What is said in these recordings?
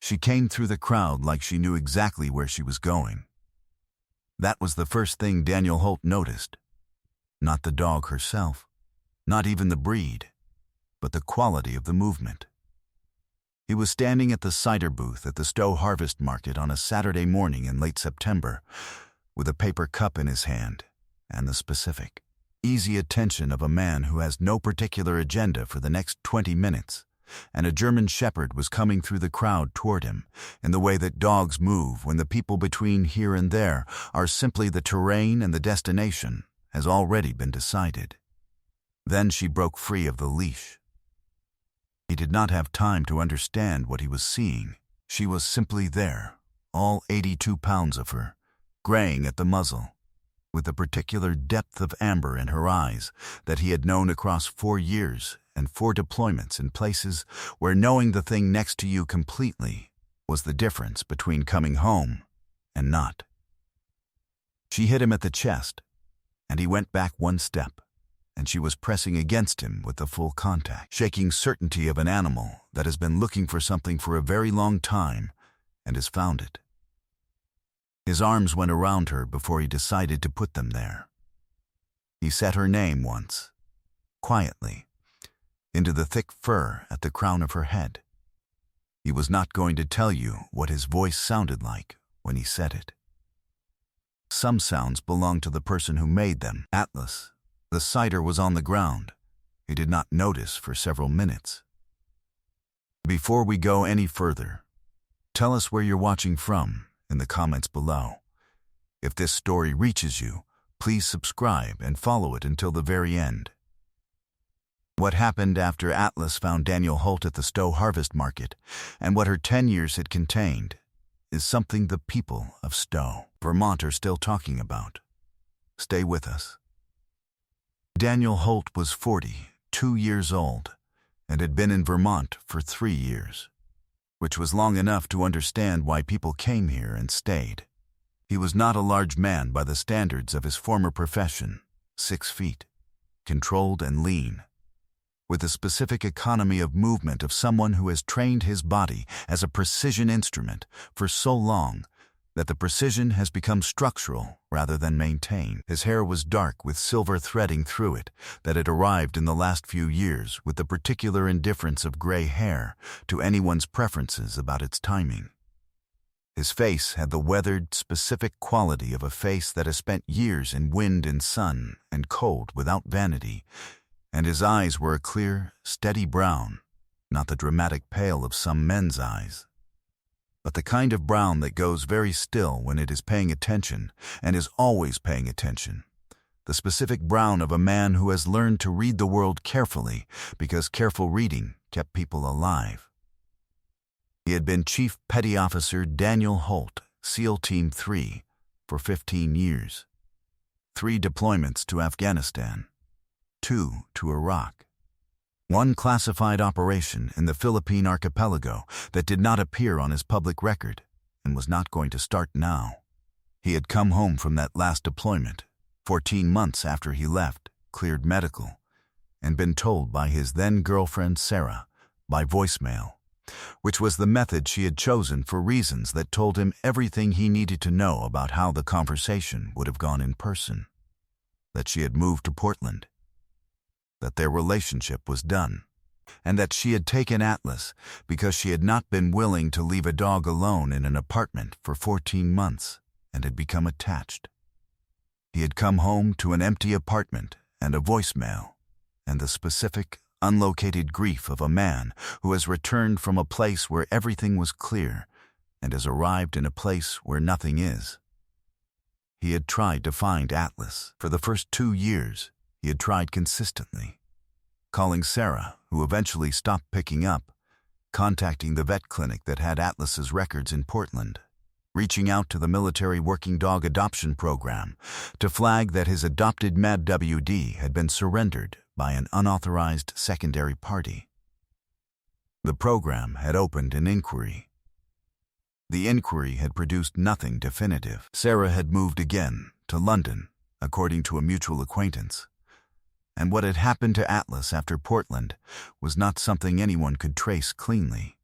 She came through the crowd like she knew exactly where she was going. That was the first thing Daniel Holt noticed. Not the dog herself, not even the breed, but the quality of the movement. He was standing at the cider booth at the Stowe Harvest Market on a Saturday morning in late September, with a paper cup in his hand and the specific, easy attention of a man who has no particular agenda for the next 20 minutes, and a German shepherd was coming through the crowd toward him in the way that dogs move when the people between here and there are simply the terrain and the destination has already been decided. Then she broke free of the leash. He did not have time to understand what he was seeing. She was simply there, all 82 pounds of her, graying at the muzzle, with a particular depth of amber in her eyes that he had known across 4 years and 4 deployments in places where knowing the thing next to you completely was the difference between coming home and not. She hit him at the chest, and he went back 1 step, and she was pressing against him with the full contact, shaking certainty of an animal that has been looking for something for a very long time and has found it. His arms went around her before he decided to put them there. He said her name once, quietly, into the thick fur at the crown of her head. He was not going to tell you what his voice sounded like when he said it. Some sounds belong to the person who made them. Atlas. The cider was on the ground. He did not notice for several minutes. Before we go any further, tell us where you're watching from in the comments below. If this story reaches you, please subscribe and follow it until the very end. What happened after Atlas found Daniel Holt at the Stowe Harvest Market and what her 10 years had contained is something the people of Stowe, Vermont are still talking about. Stay with us. Daniel Holt was 42 years old and had been in Vermont for 3 years, which was long enough to understand why people came here and stayed. He was not a large man by the standards of his former profession, 6 feet, controlled and lean, with a specific economy of movement of someone who has trained his body as a precision instrument for so long that the precision has become structural rather than maintained. His hair was dark with silver threading through it that had arrived in the last few years with the particular indifference of gray hair to anyone's preferences about its timing. His face had the weathered, specific quality of a face that has spent years in wind and sun and cold without vanity, and his eyes were a clear, steady brown, not the dramatic pale of some men's eyes, but the kind of brown that goes very still when it is paying attention and is always paying attention. The specific brown of a man who has learned to read the world carefully because careful reading kept people alive. He had been Chief Petty Officer Daniel Holt, SEAL Team 3, for 15 years. 3 deployments to Afghanistan, 2 to Iraq. 1 classified operation in the Philippine archipelago that did not appear on his public record and was not going to start now. He had come home from that last deployment, 14 months after he left, cleared medical, and been told by his then-girlfriend Sarah, by voicemail, which was the method she had chosen for reasons that told him everything he needed to know about how the conversation would have gone in person, that she had moved to Portland, that their relationship was done, and that she had taken Atlas because she had not been willing to leave a dog alone in an apartment for 14 months and had become attached. He had come home to an empty apartment and a voicemail, and the specific, unlocated grief of a man who has returned from a place where everything was clear and has arrived in a place where nothing is. He had tried to find Atlas. For the first 2 years, he had tried consistently, calling Sarah, who eventually stopped picking up, contacting the vet clinic that had Atlas's records in Portland, reaching out to the military working dog adoption program to flag that his adopted Mad WD had been surrendered by an unauthorized secondary party. The program had opened an inquiry. The inquiry had produced nothing definitive. Sarah had moved again to London, according to a mutual acquaintance, and what had happened to Atlas after Portland was not something anyone could trace cleanly.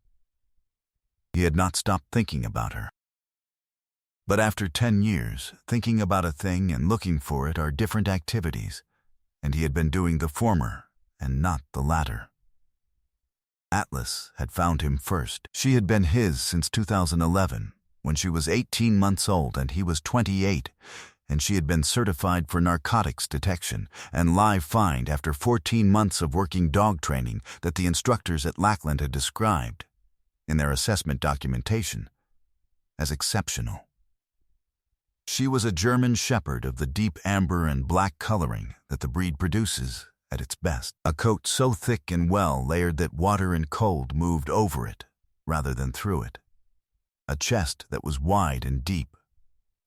He had not stopped thinking about her. But after 10 years, thinking about a thing and looking for it are different activities, and he had been doing the former and not the latter. Atlas had found him first. She had been his since 2011, when she was 18 months old and he was 28, and she had been certified for narcotics detection and live find after 14 months of working dog training that the instructors at Lackland had described, in their assessment documentation, as exceptional. She was a German Shepherd of the deep amber and black coloring that the breed produces at its best. A coat so thick and well layered that water and cold moved over it rather than through it. A chest that was wide and deep.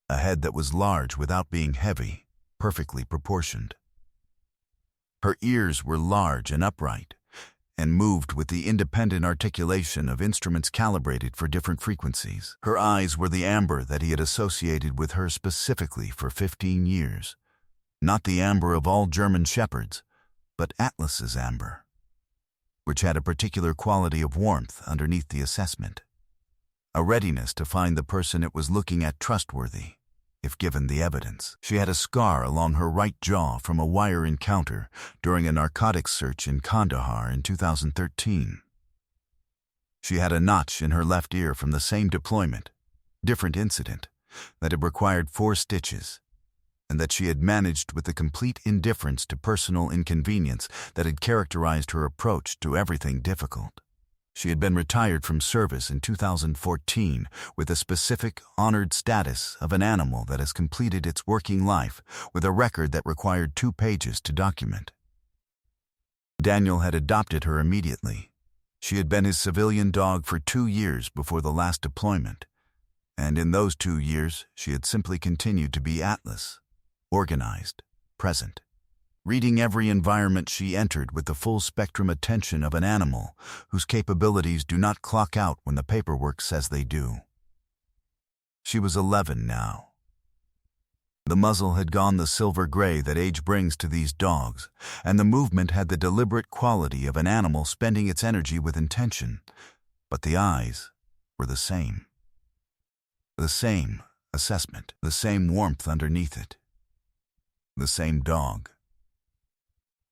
A head that was large without being heavy, perfectly proportioned. Her ears were large and upright, and moved with the independent articulation of instruments calibrated for different frequencies. Her eyes were the amber that he had associated with her specifically for 15 years. Not the amber of all German Shepherds, but Atlas's amber, which had a particular quality of warmth underneath the assessment. A readiness to find the person it was looking at trustworthy, if given the evidence. She had a scar along her right jaw from a wire encounter during a narcotics search in Kandahar in 2013. She had a notch in her left ear from the same deployment, different incident, that had required 4 stitches, and that she had managed with the complete indifference to personal inconvenience that had characterized her approach to everything difficult. She had been retired from service in 2014 with a specific, honored status of an animal that has completed its working life with a record that required 2 pages to document. Daniel had adopted her immediately. She had been his civilian dog for 2 years before the last deployment, and in those 2 years she had simply continued to be Atlas, organized, present. Reading every environment she entered with the full spectrum attention of an animal whose capabilities do not clock out when the paperwork says they do. She was 11 now. The muzzle had gone the silver gray that age brings to these dogs, and the movement had the deliberate quality of an animal spending its energy with intention, but the eyes were the same. The same assessment, the same warmth underneath it. The same dog.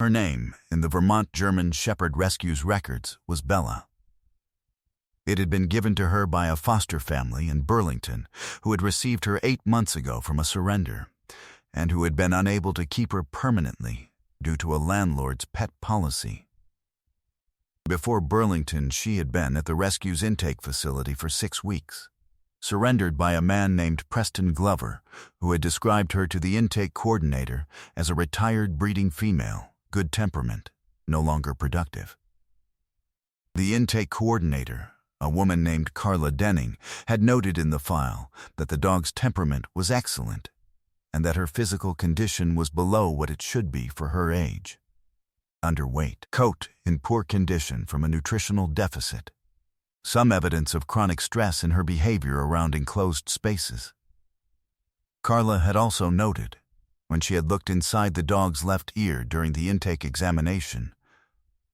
Her name, in the Vermont German Shepherd Rescue's records, was Bella. It had been given to her by a foster family in Burlington who had received her 8 months ago from a surrender, and who had been unable to keep her permanently due to a landlord's pet policy. Before Burlington, she had been at the rescue's intake facility for 6 weeks, surrendered by a man named Preston Glover, who had described her to the intake coordinator as a retired breeding female, good temperament, no longer productive. The intake coordinator, a woman named Carla Denning, had noted in the file that the dog's temperament was excellent and that her physical condition was below what it should be for her age. Underweight, coat in poor condition from a nutritional deficit, some evidence of chronic stress in her behavior around enclosed spaces. Carla had also noted, when she had looked inside the dog's left ear during the intake examination,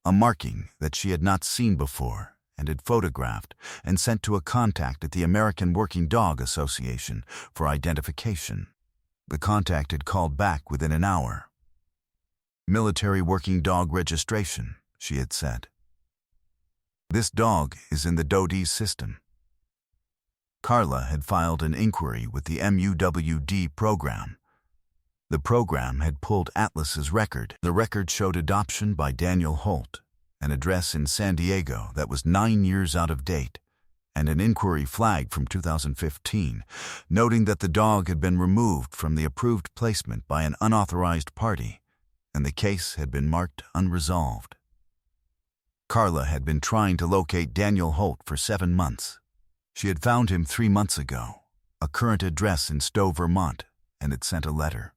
a marking that she had not seen before and had photographed and sent to a contact at the American Working Dog Association for identification. The contact had called back within an hour. "Military working dog registration," she had said. "This dog is in the DOD system." Carla had filed an inquiry with the MUWD program. The program had pulled Atlas's record. The record showed adoption by Daniel Holt, an address in San Diego that was 9 years out of date, and an inquiry flag from 2015, noting that the dog had been removed from the approved placement by an unauthorized party, and the case had been marked unresolved. Carla had been trying to locate Daniel Holt for 7 months. She had found him 3 months ago, a current address in Stowe, Vermont, and had sent a letter.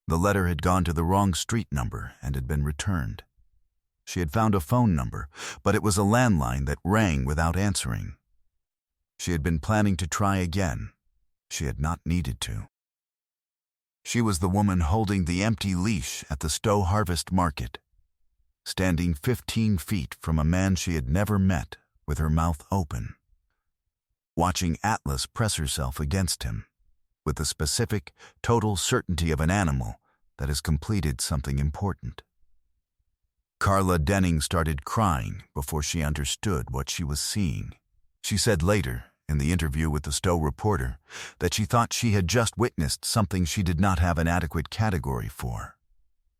The letter had gone to the wrong street number and had been returned. She had found a phone number, but it was a landline that rang without answering. She had been planning to try again. She had not needed to. She was the woman holding the empty leash at the Stowe Harvest Market, standing 15 feet from a man she had never met with her mouth open. watching Atlas press herself against him, with the specific, total certainty of an animal that has completed something important. Carla Denning started crying before she understood what she was seeing. She said later, in the interview with the Stowe reporter, that she thought she had just witnessed something she did not have an adequate category for,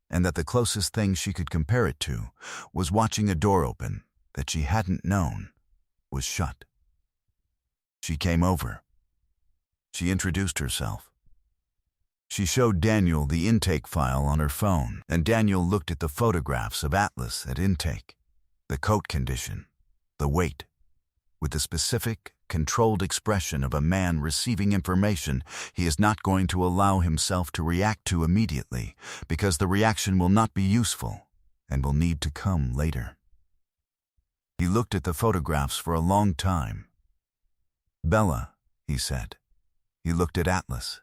and that the closest thing she could compare it to was watching a door open that she hadn't known was shut. She came over. She introduced herself. She showed Daniel the intake file on her phone, and Daniel looked at the photographs of Atlas at intake, the coat condition, the weight, with the specific, controlled expression of a man receiving information he is not going to allow himself to react to immediately, because the reaction will not be useful and will need to come later. He looked at the photographs for a long time. "Bella," he said. He looked at Atlas.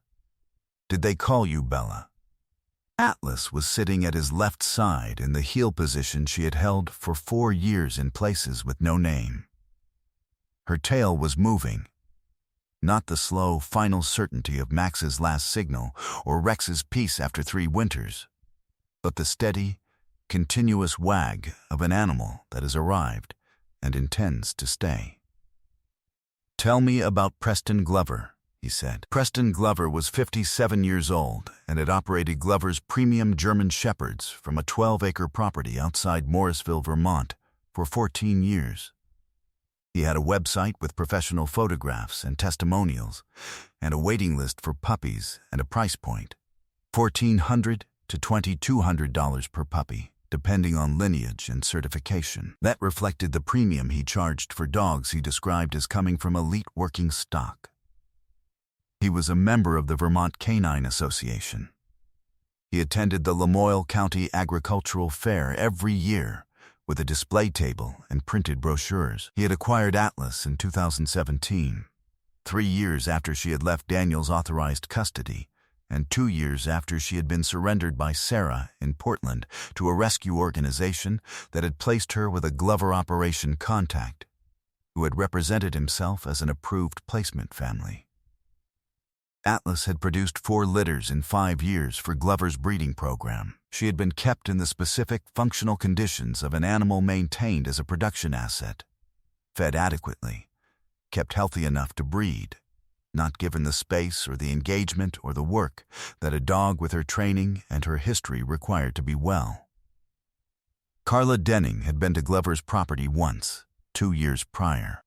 "Did they call you Bella?" Atlas was sitting at his left side in the heel position she had held for 4 years in places with no name. Her tail was moving, not the slow, final certainty of Max's last signal or Rex's peace after 3 winters, but the steady, continuous wag of an animal that has arrived and intends to stay. "Tell me about Preston Glover," he said. Preston Glover was 57 years old and had operated Glover's premium German Shepherds from a 12-acre property outside Morrisville, Vermont, for 14 years. He had a website with professional photographs and testimonials, and a waiting list for puppies and a price point, $1,400 to $2,200 per puppy, depending on lineage and certification. That reflected the premium he charged for dogs he described as coming from elite working stock. He was a member of the Vermont Canine Association. He attended the Lamoille County Agricultural Fair every year with a display table and printed brochures. He had acquired Atlas in 2017, 3 years after she had left Daniel's authorized custody, and 2 years after she had been surrendered by Sarah in Portland to a rescue organization that had placed her with a Glover operation contact, who had represented himself as an approved placement family. Atlas had produced 4 litters in 5 years for Glover's breeding program. She had been kept in the specific functional conditions of an animal maintained as a production asset, fed adequately, kept healthy enough to breed, not given the space or the engagement or the work that a dog with her training and her history required to be well. Carla Denning had been to Glover's property once, 2 years prior,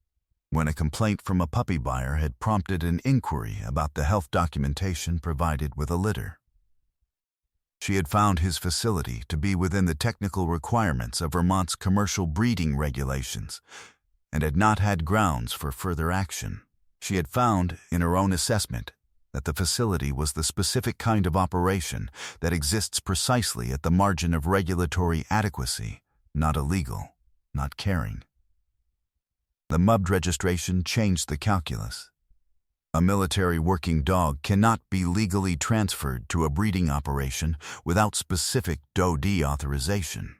when a complaint from a puppy buyer had prompted an inquiry about the health documentation provided with a litter. She had found his facility to be within the technical requirements of Vermont's commercial breeding regulations and had not had grounds for further action. She had found, in her own assessment, that the facility was the specific kind of operation that exists precisely at the margin of regulatory adequacy, not illegal, not caring. The MUBD registration changed the calculus. A military working dog cannot be legally transferred to a breeding operation without specific DOD authorization.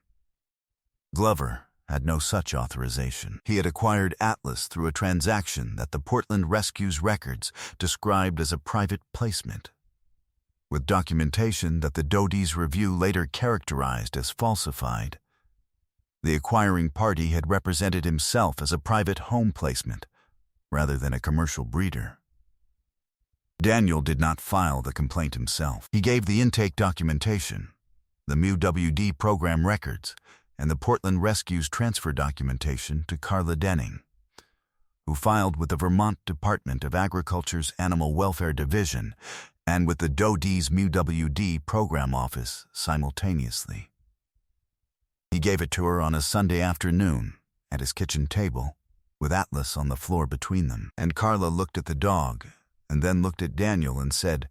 Glover had no such authorization. He had acquired Atlas through a transaction that the Portland Rescue's records described as a private placement, with documentation that the DOD's review later characterized as falsified. The acquiring party had represented himself as a private home placement rather than a commercial breeder. Daniel did not file the complaint himself. He gave the intake documentation, the MUWD program records, and the Portland Rescue's transfer documentation to Carla Denning, who filed with the Vermont Department of Agriculture's Animal Welfare Division and with the DOD's MUWD program office simultaneously. He gave it to her on a Sunday afternoon at his kitchen table, with Atlas on the floor between them, and Carla looked at the dog and then looked at Daniel and said,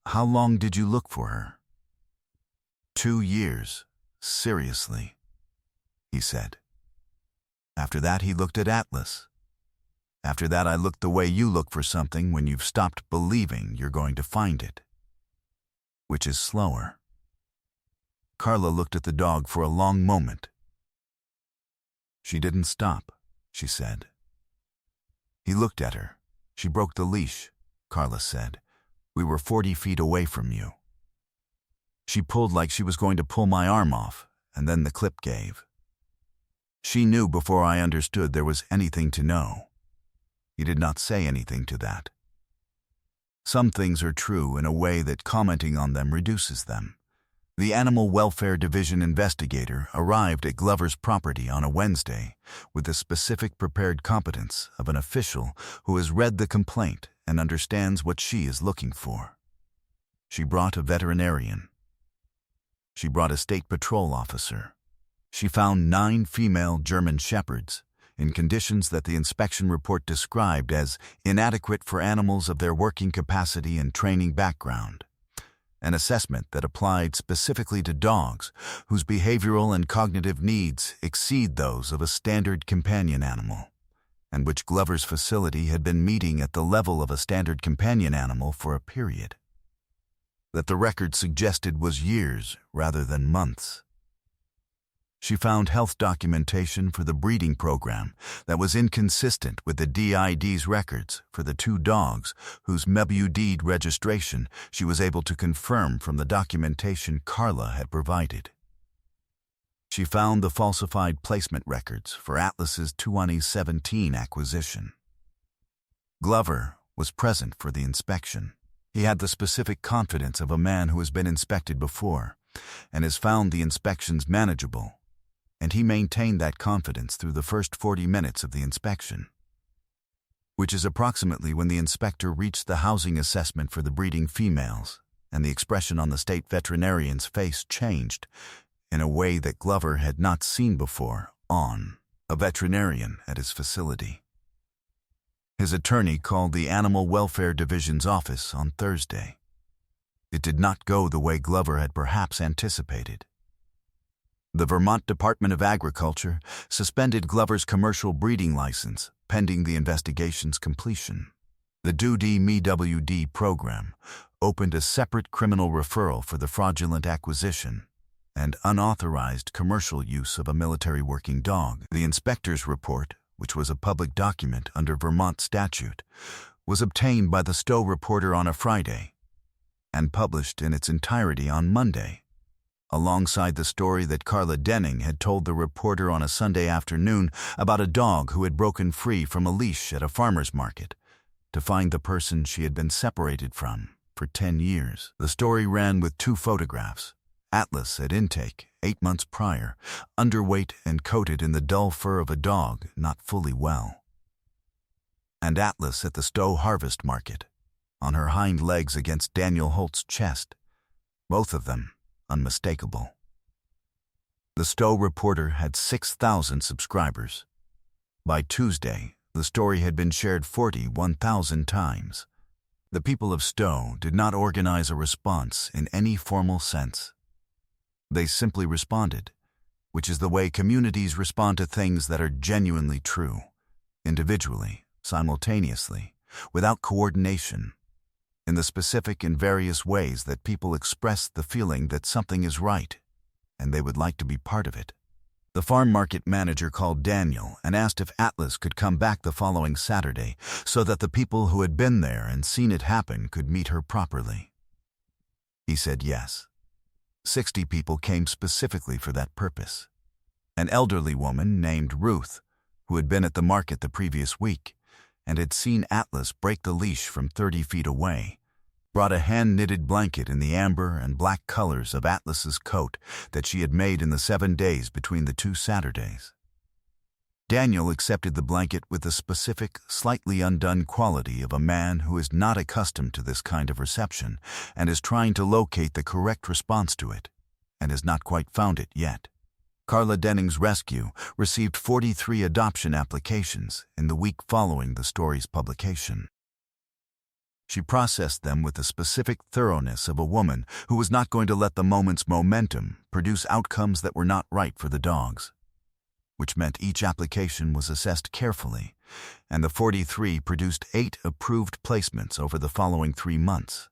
"How long did you look for her?" 2 years, seriously, he said. After that, he looked at Atlas. After that, I looked the way you look for something when you've stopped believing you're going to find it, which is slower. Carla looked at the dog for a long moment. "She didn't stop," she said. He looked at her. "She broke the leash," Carla said. "We were 40 feet away from you." She pulled like she was going to pull my arm off, and then the clip gave. She knew before I understood there was anything to know. He did not say anything to that. Some things are true in a way that commenting on them reduces them. The Animal Welfare Division investigator arrived at Glover's property on a Wednesday with the specific prepared competence of an official who has read the complaint and understands what she is looking for. She brought a veterinarian. She brought a state patrol officer. She found 9 female German shepherds in conditions that the inspection report described as inadequate for animals of their working capacity and training background, an assessment that applied specifically to dogs whose behavioral and cognitive needs exceed those of a standard companion animal, and which Glover's facility had been meeting at the level of a standard companion animal for a period that the record suggested was years rather than months. She found health documentation for the breeding program that was inconsistent with the DID's records for the 2 dogs whose MEBUDID registration she was able to confirm from the documentation Carla had provided. She found the falsified placement records for Atlas's 2017 acquisition. Glover was present for the inspection. He had the specific confidence of a man who has been inspected before and has found the inspections manageable, and he maintained that confidence through the first 40 minutes of the inspection, which is approximately when the inspector reached the housing assessment for the breeding females, and the expression on the state veterinarian's face changed in a way that Glover had not seen before on a veterinarian at his facility. His attorney called the Animal Welfare Division's office on Thursday. It did not go the way Glover had perhaps anticipated. The Vermont Department of Agriculture suspended Glover's commercial breeding license pending the investigation's completion. The DUDI MEWD program opened a separate criminal referral for the fraudulent acquisition and unauthorized commercial use of a military working dog. The inspector's report, which was a public document under Vermont statute, was obtained by the Stowe Reporter on a Friday and published in its entirety on Monday, alongside the story that Carla Denning had told the reporter on a Sunday afternoon about a dog who had broken free from a leash at a farmer's market to find the person she had been separated from for 10 years. The story ran with 2 photographs: Atlas at intake 8 months prior, underweight and coated in the dull fur of a dog not fully well, and Atlas at the Stowe Harvest Market, on her hind legs against Daniel Holt's chest, both of them unmistakable. The Stowe Reporter had 6,000 subscribers. By Tuesday, the story had been shared 41,000 times. The people of Stowe did not organize a response in any formal sense. They simply responded, which is the way communities respond to things that are genuinely true, individually, simultaneously, without coordination, in the specific and various ways that people express the feeling that something is right, and they would like to be part of it. The farm market manager called Daniel and asked if Atlas could come back the following Saturday so that the people who had been there and seen it happen could meet her properly. He said yes. 60 people came specifically for that purpose. An elderly woman named Ruth, who had been at the market the previous week and had seen Atlas break the leash from 30 feet away, brought a hand-knitted blanket in the amber and black colors of Atlas's coat that she had made in the 7 days between the 2 Saturdays. Daniel accepted the blanket with the specific, slightly undone quality of a man who is not accustomed to this kind of reception and is trying to locate the correct response to it, and has not quite found it yet. Carla Denning's rescue received 43 adoption applications in the week following the story's publication. She processed them with the specific thoroughness of a woman who was not going to let the moment's momentum produce outcomes that were not right for the dogs, which meant each application was assessed carefully, and the 43 produced 8 approved placements over the following 3 months.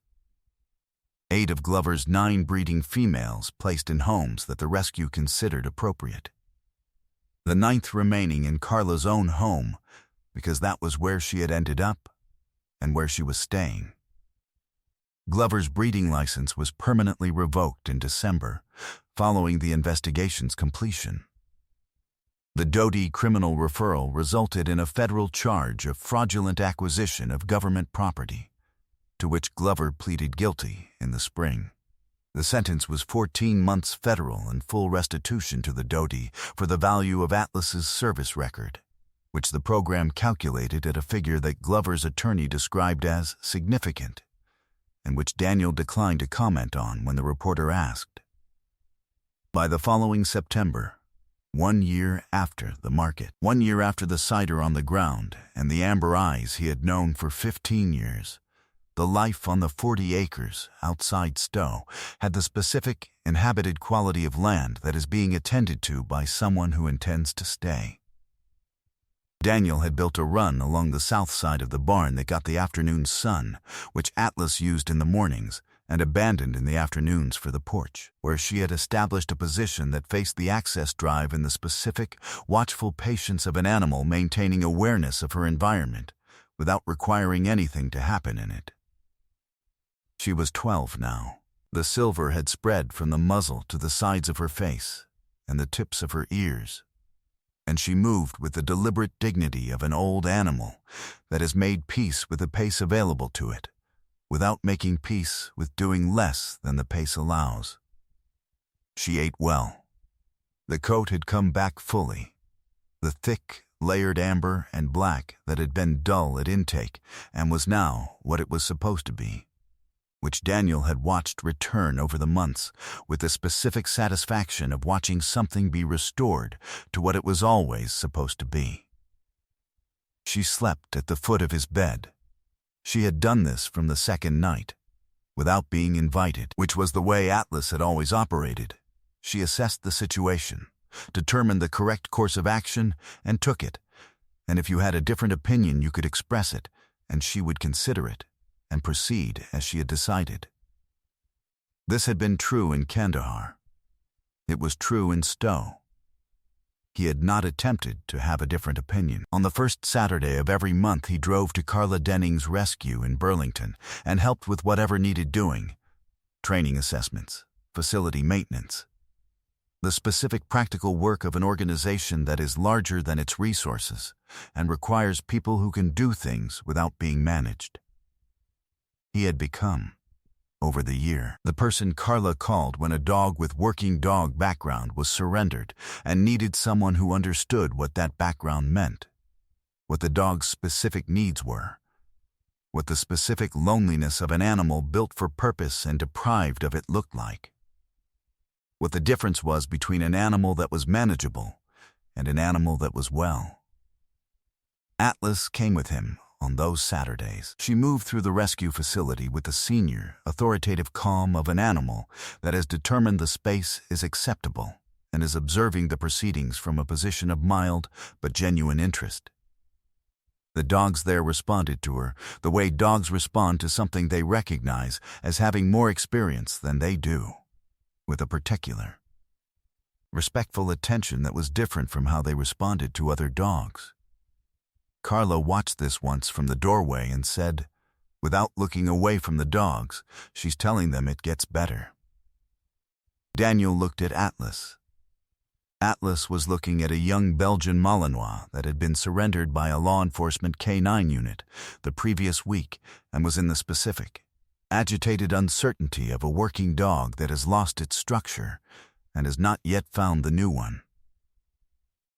8 of Glover's 9 breeding females placed in homes that the rescue considered appropriate. The 9th remaining in Carla's own home because that was where she had ended up and where she was staying. Glover's breeding license was permanently revoked in December, following the investigation's completion. The Doty criminal referral resulted in a federal charge of fraudulent acquisition of government property, to which Glover pleaded guilty in the spring. The sentence was 14 months federal and full restitution to the Doty for the value of Atlas's service record, which the program calculated at a figure that Glover's attorney described as significant, and which Daniel declined to comment on when the reporter asked. By the following September, 1 year after the market, 1 year after the cider on the ground and the amber eyes he had known for 15 years, the life on the 40 acres outside Stowe had the specific, inhabited quality of land that is being attended to by someone who intends to stay. Daniel had built a run along the south side of the barn that got the afternoon sun, which Atlas used in the mornings and abandoned in the afternoons for the porch, where she had established a position that faced the access drive in the specific, watchful patience of an animal maintaining awareness of her environment without requiring anything to happen in it. She was 12 now. The silver had spread from the muzzle to the sides of her face and the tips of her ears, and she moved with the deliberate dignity of an old animal that has made peace with the pace available to it, without making peace with doing less than the pace allows. She ate well. The coat had come back fully. The thick, layered amber and black that had been dull at intake and was now what it was supposed to be, which Daniel had watched return over the months with the specific satisfaction of watching something be restored to what it was always supposed to be. She slept at the foot of his bed. She had done this from the second night, without being invited, which was the way Atlas had always operated. She assessed the situation, determined the correct course of action, and took it, and if you had a different opinion you could express it, and she would consider it and proceed as she had decided. This had been true in Kandahar. It was true in Stowe. He had not attempted to have a different opinion. On the first Saturday of every month he drove to Carla Denning's rescue in Burlington and helped with whatever needed doing: training assessments, facility maintenance, the specific practical work of an organization that is larger than its resources and requires people who can do things without being managed. He had become, over the year, the person Carla called when a dog with working dog background was surrendered and needed someone who understood what that background meant, what the dog's specific needs were, what the specific loneliness of an animal built for purpose and deprived of it looked like, what the difference was between an animal that was manageable and an animal that was well. Atlas came with him on those Saturdays. She moved through the rescue facility with the senior, authoritative calm of an animal that has determined the space is acceptable and is observing the proceedings from a position of mild but genuine interest. The dogs there responded to her the way dogs respond to something they recognize as having more experience than they do, with a particular, respectful attention that was different from how they responded to other dogs. Carla watched this once from the doorway and said, without looking away from the dogs, "She's telling them it gets better." Daniel looked at Atlas. Atlas was looking at a young Belgian Malinois that had been surrendered by a law enforcement K9 unit the previous week and was in the specific, agitated uncertainty of a working dog that has lost its structure and has not yet found the new one.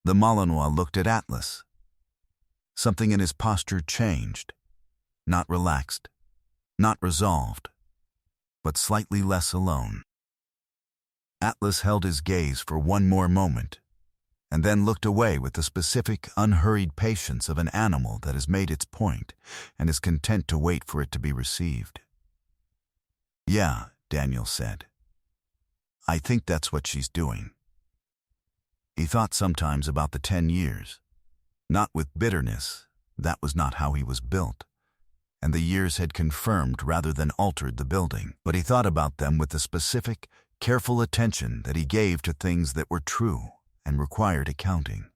The Malinois looked at Atlas. Something in his posture changed, not relaxed, not resolved, but slightly less alone. Atlas held his gaze for one more moment, and then looked away with the specific, unhurried patience of an animal that has made its point and is content to wait for it to be received. "Yeah," Daniel said. "I think that's what she's doing." He thought sometimes about the 10 years. Not with bitterness, that was not how he was built, and the years had confirmed rather than altered the building, but he thought about them with the specific, careful attention that he gave to things that were true and required accounting.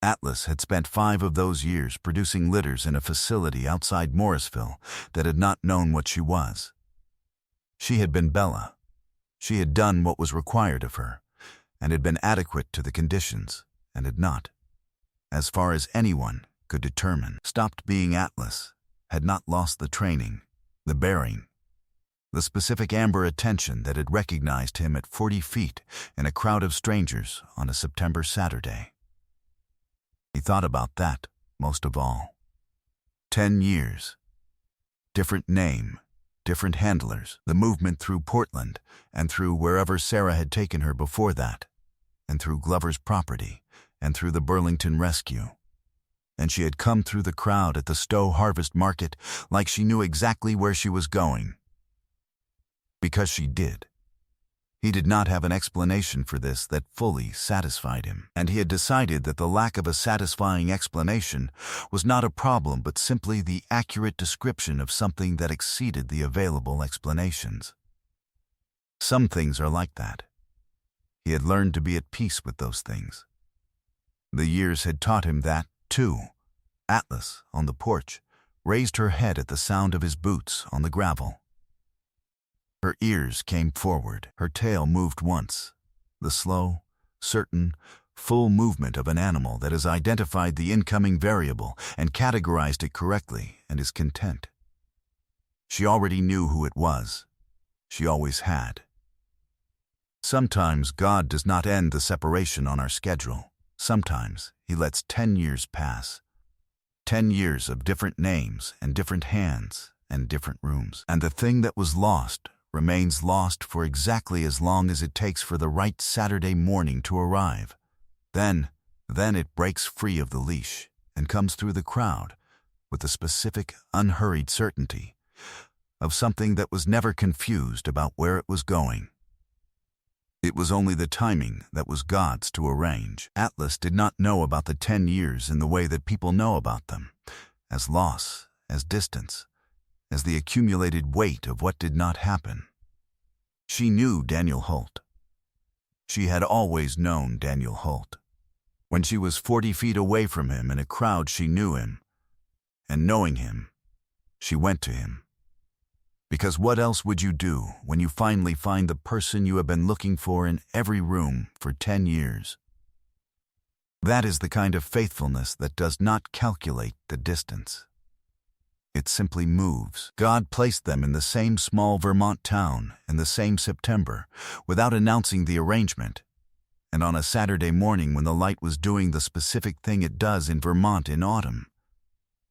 Atlas had spent 5 of those years producing litters in a facility outside Morrisville that had not known what she was. She had been Bella. She had done what was required of her, and had been adequate to the conditions, and had not, as far as anyone could determine, stopped being Atlas, had not lost the training, the bearing, the specific amber attention that had recognized him at 40 feet in a crowd of strangers on a September Saturday. He thought about that most of all. 10 years. Different name, different handlers, the movement through Portland and through wherever Sarah had taken her before that, and through Glover's property, and through the Burlington rescue. And she had come through the crowd at the Stowe Harvest Market like she knew exactly where she was going. Because she did. He did not have an explanation for this that fully satisfied him, and he had decided that the lack of a satisfying explanation was not a problem but simply the accurate description of something that exceeded the available explanations. Some things are like that. He had learned to be at peace with those things. The years had taught him that, too. Atlas, on the porch, raised her head at the sound of his boots on the gravel. Her ears came forward, her tail moved once, the slow, certain, full movement of an animal that has identified the incoming variable and categorized it correctly and is content. She already knew who it was. She always had. Sometimes God does not end the separation on our schedule. Sometimes He lets 10 years pass. 10 years of different names and different hands and different rooms. And the thing that was lost remains lost for exactly as long as it takes for the right Saturday morning to arrive. Then it breaks free of the leash and comes through the crowd with the specific, unhurried certainty of something that was never confused about where it was going. It was only the timing that was God's to arrange. Atlas did not know about the 10 years in the way that people know about them, as loss, as distance, as the accumulated weight of what did not happen. She knew Daniel Holt. She had always known Daniel Holt. When she was 40 feet away from him in a crowd, she knew him. And knowing him, she went to him. Because what else would you do when you finally find the person you have been looking for in every room for 10 years? That is the kind of faithfulness that does not calculate the distance. It simply moves. God placed them in the same small Vermont town in the same September without announcing the arrangement, and on a Saturday morning when the light was doing the specific thing it does in Vermont in autumn,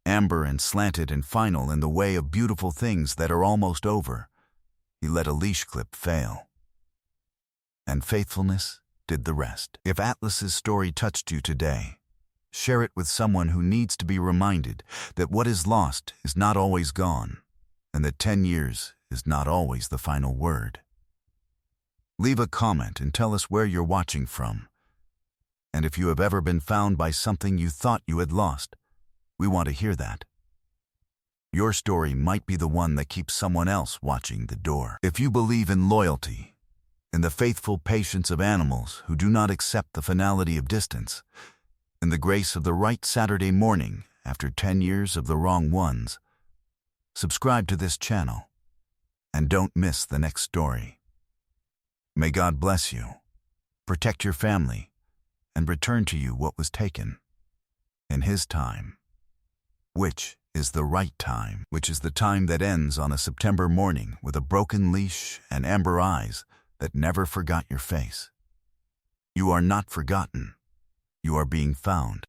amber and slanted and final in the way of beautiful things that are almost over, He let a leash clip fail. And faithfulness did the rest. If Atlas's story touched you today, share it with someone who needs to be reminded that what is lost is not always gone, and that 10 years is not always the final word. Leave a comment and tell us where you're watching from. And if you have ever been found by something you thought you had lost, we want to hear that. Your story might be the one that keeps someone else watching the door. If you believe in loyalty, in the faithful patience of animals who do not accept the finality of distance, in the grace of the right Saturday morning after 10 years of the wrong ones, subscribe to this channel and don't miss the next story. May God bless you, protect your family, and return to you what was taken in His time, which is the right time, which is the time that ends on a September morning with a broken leash and amber eyes that never forgot your face. You are not forgotten. You are being found.